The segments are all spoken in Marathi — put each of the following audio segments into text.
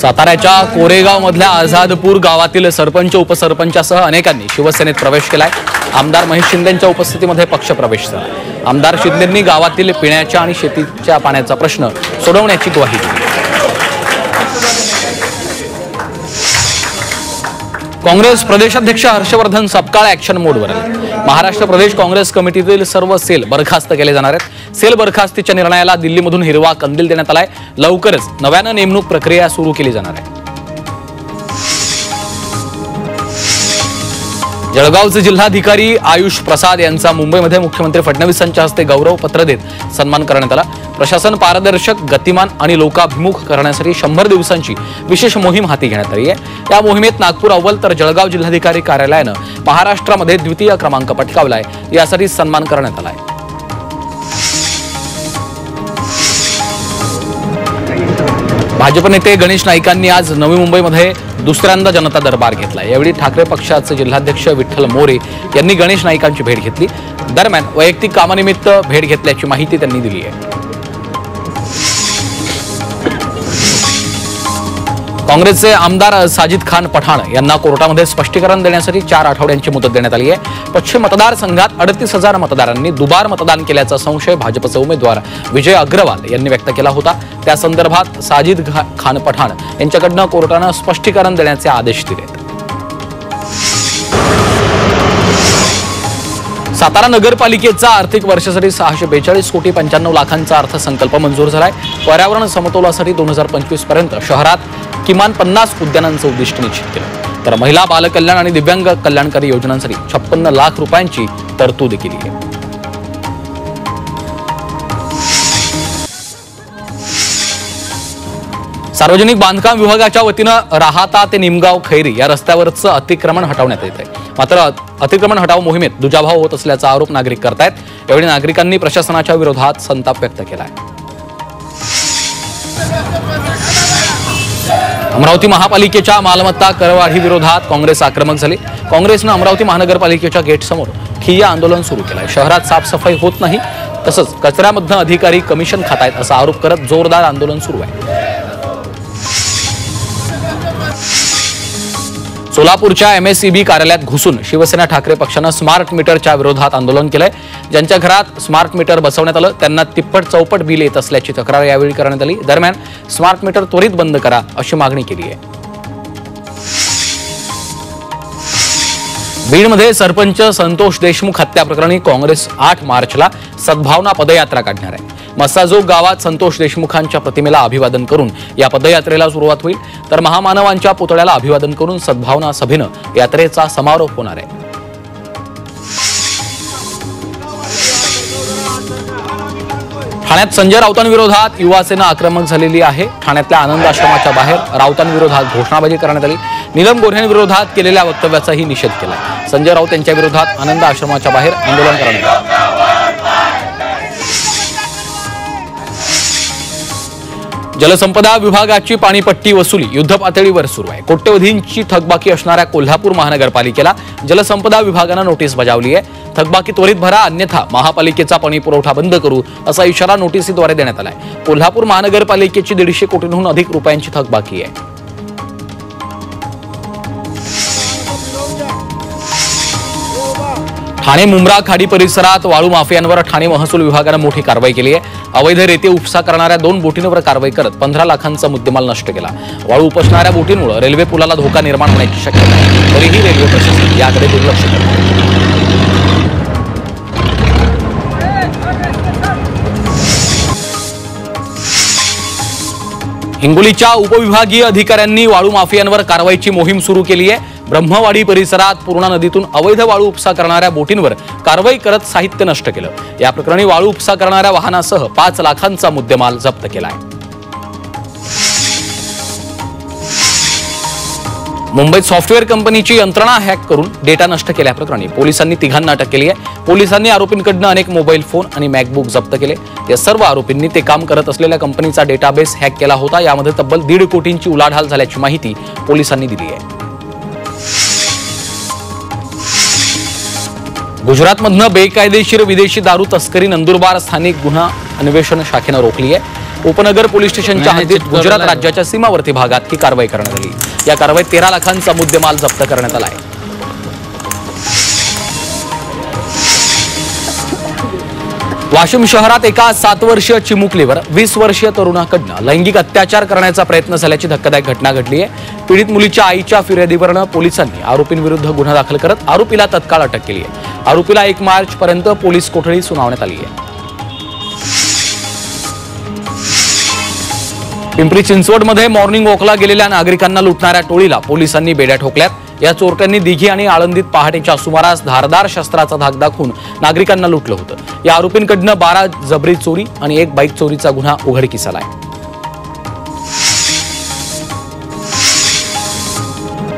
साताऱ्याच्या कोरेगाव मधल्या आझादपूर गावातील सरपंच उपसरपंचासह अनेकांनी शिवसेनेत प्रवेश केलाय। आमदार महेश शिंदेंच्या उपस्थितीमध्ये पक्षप्रवेश झाला। आमदार शिंदेंनी गावातील पिण्याच्या आणि शेतीच्या पाण्याचा प्रश्न सोडवण्याची ग्वाही दिली। काँग्रेस प्रदेशाध्यक्ष हर्षवर्धन सपकाळ ॲक्शन मोडवर आले। महाराष्ट्र प्रदेश काँग्रेस कमिटीतील सर्व सेल बरखास्त केले जाणार आहेत। सेल बरखास्तीच्या निर्णयाला दिल्लीमधून हिरवा कंदील देण्यात आलाय। लवकरच नव्यानं नेमणूक प्रक्रिया सुरू केली जाणार आहे। जळगावचे जिल्हाधिकारी आयुष प्रसाद यांचा मुंबईमध्ये मुख्यमंत्री फडणवीसांच्या हस्ते गौरव पत्र देत सन्मान करण्यात आला। प्रशासन पारदर्शक, गतिमान आणि लोकाभिमुख करण्यासाठी 100 दिवसांची विशेष मोहीम हाती घेण्यात आली आहे। या मोहिमेत नागपूर अव्वल तर जळगाव जिल्हाधिकारी कार्यालयानं महाराष्ट्रामध्ये द्वितीय क्रमांक पटकावलाय। यासाठी सन्मान करण्यात आलाय। भाजप नेते गणेश नाईकांनी आज नवी मुंबईमध्ये दुसऱ्यांदा जनता दरबार घेतला। यावेळी ठाकरे पक्षाचे जिल्हाध्यक्ष विठ्ठल मोरे यांनी गणेश नाईकांची भेट घेतली। दरम्यान वैयक्तिक कामानिमित्त भेट घेतल्याची माहिती त्यांनी दिली आहे। काँग्रेसचे आमदार साजिद खान पठाण यांना कोर्टामध्ये स्पष्टीकरण देण्यासाठी 4 आठवड्यांची मुदत देण्यात आली आहे। पश्चिम मतदारसंघात 38,000 मतदारांनी दुबार मतदान केल्याचा संशय भाजपचे उमेदवार विजय अग्रवाल यांनी व्यक्त केला होता। त्या संदर्भात साजिद खान पठाण यांच्याकडून कोर्टाने स्पष्टीकरण देण्याचे आदेश दिले। सातारा नगरपालिकेचा आर्थिक वर्षासाठी 642 कोटी 95 लाखांचा अर्थसंकल्प मंजूर झालाय। पर्यावरण समतोलासाठी 2025 पर्यंत शहरात किमान 50 उद्यानांचं उद्दिष्ट निश्चित केलं। तर महिला, बालकल्याण आणि दिव्यांग कल्याणकारी योजनांसाठी 56 लाख रुपयांची तरतूद केली आहे। सार्वजनिक बांधकाम विभागाच्या वतीनं राहाता ते निमगाव खैरी या रस्त्यावरचं अतिक्रमण हटवण्यात येत आहे। मात्र अतिक्रमण हटाव मोहिमेत दुजाभाव होत असल्याचा आरोप नागरिक करतायत। यावेळी नागरिकांनी प्रशासनाच्या विरोधात संताप व्यक्त केलाय। अमरावती महापालिकेच्या मालमत्ता करवाढी विरोधात काँग्रेस आक्रमक झाली। काँग्रेसनं अमरावती महानगरपालिकेच्या गेटसमोर ठिय्या आंदोलन सुरू केलंय। शहरात साफसफाई होत नाही, तसंच कचऱ्यामधनं अधिकारी कमिशन खातायत असा आरोप करत जोरदार आंदोलन सुरू आहे। सोलापूरच्या MSEB कार्यालयात घुसून शिवसेना ठाकरे पक्षानं स्मार्ट मीटरच्या विरोधात आंदोलन केलंय। ज्यांच्या घरात स्मार्ट मीटर बसवण्यात आलं त्यांना तिप्पट चौपट बिल येत असल्याची तक्रार यावेळी करण्यात आली। दरम्यान स्मार्ट मीटर त्वरित बंद करा अशी मागणी केली आहे। बीडमध्ये सरपंच संतोष देशमुख हत्या प्रकरणी काँग्रेस 8 मार्चला सद्भावना पदयात्रा काढणार आहे। मस्साजोग गावात संतोष देशमुखांच्या प्रतिमेला अभिवादन करून या पदयात्रेला सुरुवात होईल। तर महामानवांच्या पुतळ्याला अभिवादन करून सद्भावना सभेनं यात्रेचा समारोप होणार आहे। ठाण्यात संजय राऊतांविरोधात युवासेना आक्रमक झालेली आहे। ठाण्यातल्या आनंद आश्रमाच्या बाहेर राऊतांविरोधात घोषणाबाजी करण्यात आली। नीलम गोऱ्हेंविरोधात केलेल्या वक्तव्याचाही निषेध केला। संजय राऊत यांच्या विरोधात आनंद आश्रमाच्या बाहेर आंदोलन करण्यात आलं। जलसंपदा विभागाची पाणीपट्टी वसुली युद्धपातळीवर सुरू आहे। कोट्यवधींची थकबाकी असणाऱ्या कोल्हापूर महानगरपालिकेला जलसंपदा विभागानं नोटीस बजावली आहे। थकबाकी त्वरित भरा, अन्यथा महापालिकेचा पाणी पुरवठा बंद करू असा इशारा नोटीसीद्वारे देण्यात आलाय। कोल्हापूर महानगरपालिकेची 150 कोटींहून अधिक रुपयांची थकबाकी आहे। ठाणे मुंब्रा खाडी परिसरात वाळू माफियांवर ठाणे महसूल विभागानं मोठी कारवाई केली आहे। अवैध रेती उपसा करणाऱ्या 2 बोटींवर कारवाई करत 15 लाखांचा मुद्देमाल नष्ट केला। वाळू उपसणाऱ्या बोटींमुळे रेल्वे पुलाला धोका निर्माण होण्याची शक्यता आहे। तरीही रेल्वे प्रशासन याकडे दुर्लक्ष करते। हिंगोलीच्या उपविभागीय अधिकाऱ्यांनी वाळू माफियांवर कारवाईची मोहीम सुरू केली आहे। ब्रह्मवाडी परिसरात पूर्णा नदीतून अवैध वाळू उपसा करणाऱ्या बोटींवर कारवाई करत साहित्य नष्ट केलं। या प्रकरणी वाळू उपसा करणाऱ्या वाहनासह 5 लाखांचा मुद्देमाल जप्त केलाय। मुंबईत सॉफ्टवेअर कंपनीची यंत्रणा हॅक करून डेटा नष्ट केल्याप्रकरणी पोलिसांनी 3 अटक केली आहे। पोलिसांनी आरोपींकडून अनेक मोबाईल फोन आणि मॅकबुक जप्त केले। या सर्व आरोपींनी ते काम करत असलेल्या कंपनीचा डेटाबेस हॅक केला होता। यामध्ये तब्बल 1.5 कोटींची उलाढाल झाल्याची माहिती पोलिसांनी दिली आहे। गुजरातमधनं बेकायदेशीर विदेशी दारू तस्करी नंदुरबार स्थानिक गुन्हा अन्वेषण शाखेनं रोखली आहे। उपनगर पोलीस स्टेशनच्या हद्दीत गुजरात राज्याच्या सीमावर्ती भागात ही कारवाई करण्यात आली। या कारवाईत 13 लाखांचा मुद्देमाल जप्त करण्यात आला आहे। वाशिम शहरात एका 7 वर्षीय चिमुकलीवर 20 वर्षीय तरुणाकडून लैंगिक अत्याचार करण्याचा प्रयत्न झाल्याची धक्कादायक घटना घडली आहे। पीडित मुलीच्या आईच्या फिर्यादीवरून पोलिसांनी आरोपींविरुद्ध गुन्हा दाखल करत आरोपीला तत्काळ अटक केली आहे। आरोपीला 1 मार्च पर्यंत पोलीस कोठडी सुनावण्यात आली आहे। पिंपरी चिंचवडमध्ये मॉर्निंग वॉकला गेलेल्या नागरिकांना लुटणाऱ्या टोळीला पोलिसांनी बेड्या ठोकल्यात। या चोरट्यांनी दिघी आणि आळंदीत पहाटेच्या सुमारास धारदार शस्त्राचा धाक दाखवून नागरिकांना लुटलं होतं। या आरोपींकडून 12 जबरी चोरी आणि 1 बाईक चोरीचा गुन्हा उघडकीस आलाय।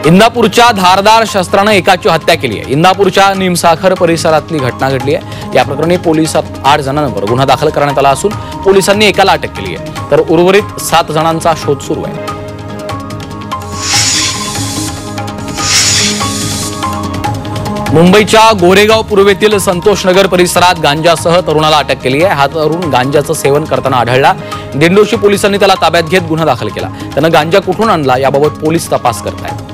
इंदापूरच्या धारदार शस्त्रानं एकाची हत्या केली आहे। इंदापूरच्या निमसाखर परिसरातली घटना घडली आहे। या प्रकरणी पोलिसात 8 जणांवर गुन्हा दाखल करण्यात आला असून पोलिसांनी एकाला अटक केली आहे, तर उर्वरित 7 जणांचा शोध सुरू आहे। मुंबईच्या गोरेगाव पूर्वेतील संतोषनगर परिसरात गांजासह तरुणाला अटक केली आहे। हा तरुण गांजाचं सेवन करताना आढळला। दिंडोशी पोलिसांनी त्याला ताब्यात घेत गुन्हा दाखल केला। त्यानं गांजा कुठून आणला याबाबत पोलीस तपास करतायत।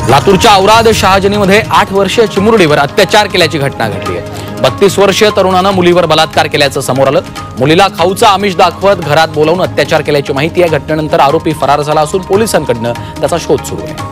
लातूरच्या औराद शहाजनीमध्ये 8 वर्षीय चिमुरडीवर अत्याचार केल्याची घटना घडली आहे। 32 वर्षीय तरुणानं मुलीवर बलात्कार केल्याचं समोर आलं। मुलीला खाऊचं आमिष दाखवत घरात बोलावून अत्याचार केल्याची माहिती आहे। घटनेनंतर आरोपी फरार झाला असून पोलिसांकडून त्याचा शोध सुरू आहे।